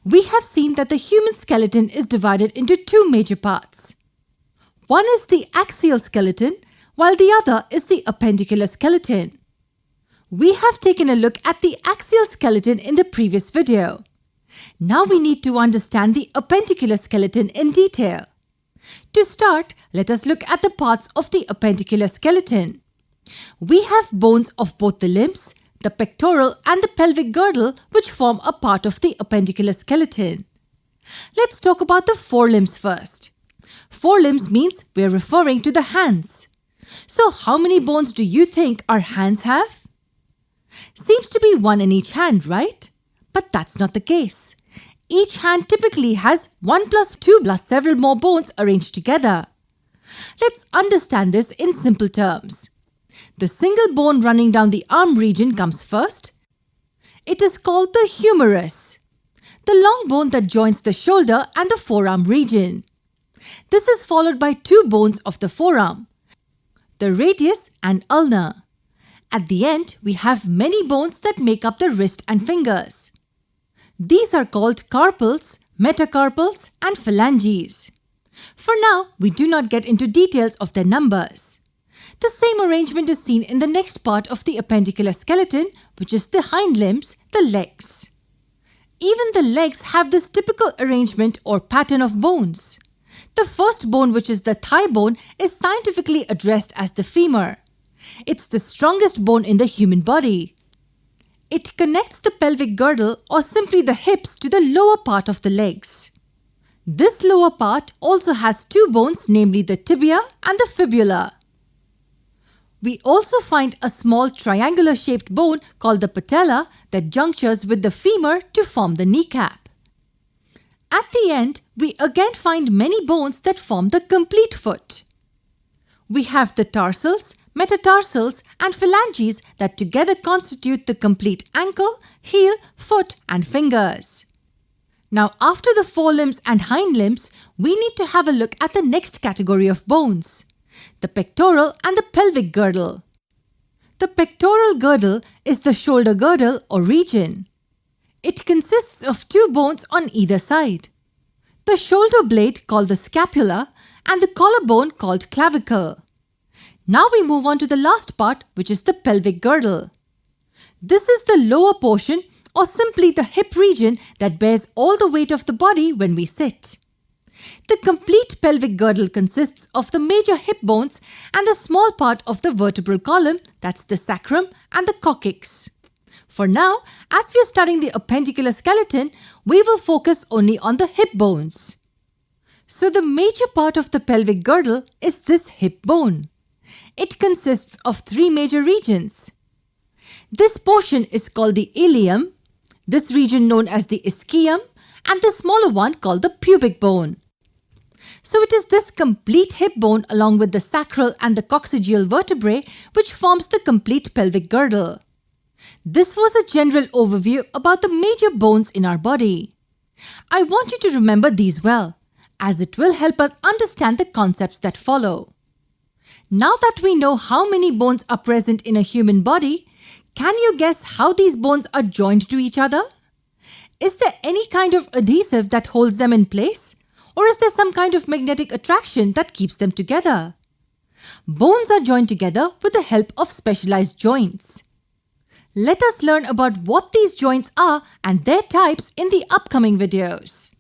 We have seen that the human skeleton is divided into two major parts. One is the axial skeleton, while the other is the appendicular skeleton. We have taken a look at the axial skeleton in the previous video. Now we need to understand the appendicular skeleton in detail. To start, let us look at the parts of the appendicular skeleton. We have bones of both the limbs, the pectoral and the pelvic girdle, which form a part of the appendicular skeleton. Let's talk about the forelimbs first. Forelimbs means we are referring to the hands. So how many bones do you think our hands have? Seems to be one in each hand, right? But that's not the case. Each hand typically has 1 plus 2 plus several more bones arranged together. Let's understand this in simple terms. The single bone running down the arm region comes first. It is called the humerus, the long bone that joins the shoulder and the forearm region. This is followed by two bones of the forearm, the radius and ulna. At the end, we have many bones that make up the wrist and fingers. These are called carpals, metacarpals, and phalanges. For now, we do not get into details of their numbers. The same arrangement is seen in the next part of the appendicular skeleton, which is the hind limbs, the legs. Even the legs have this typical arrangement or pattern of bones. The first bone, which is the thigh bone, is scientifically addressed as the femur. It's the strongest bone in the human body. It connects the pelvic girdle or simply the hips to the lower part of the legs. This lower part also has two bones, namely the tibia and the fibula. We also find a small triangular-shaped bone called the patella that junctures with the femur to form the kneecap. At the end, we again find many bones that form the complete foot. We have the tarsals, metatarsals, and phalanges that together constitute the complete ankle, heel, foot, and fingers. Now, after the forelimbs and hind limbs, we need to have a look at the next category of bones, the pectoral and the pelvic girdle. The pectoral girdle is the shoulder girdle or region. It consists of two bones on either side, the shoulder blade called the scapula and the collarbone called clavicle. Now we move on to the last part, which is the pelvic girdle. This is the lower portion or simply the hip region that bears all the weight of the body when we sit. The complete pelvic girdle consists of the major hip bones and the small part of the vertebral column, that's the sacrum and the coccyx. For now, as we are studying the appendicular skeleton, we will focus only on the hip bones. So the major part of the pelvic girdle is this hip bone. It consists of three major regions. This portion is called the ilium, this region known as the ischium, and the smaller one called the pubic bone. So it is this complete hip bone along with the sacral and the coccygeal vertebrae which forms the complete pelvic girdle. This was a general overview about the major bones in our body. I want you to remember these well, as it will help us understand the concepts that follow. Now that we know how many bones are present in a human body, can you guess how these bones are joined to each other? Is there any kind of adhesive that holds them in place? Or is there some kind of magnetic attraction that keeps them together? Bones are joined together with the help of specialized joints. Let us learn about what these joints are and their types in the upcoming videos.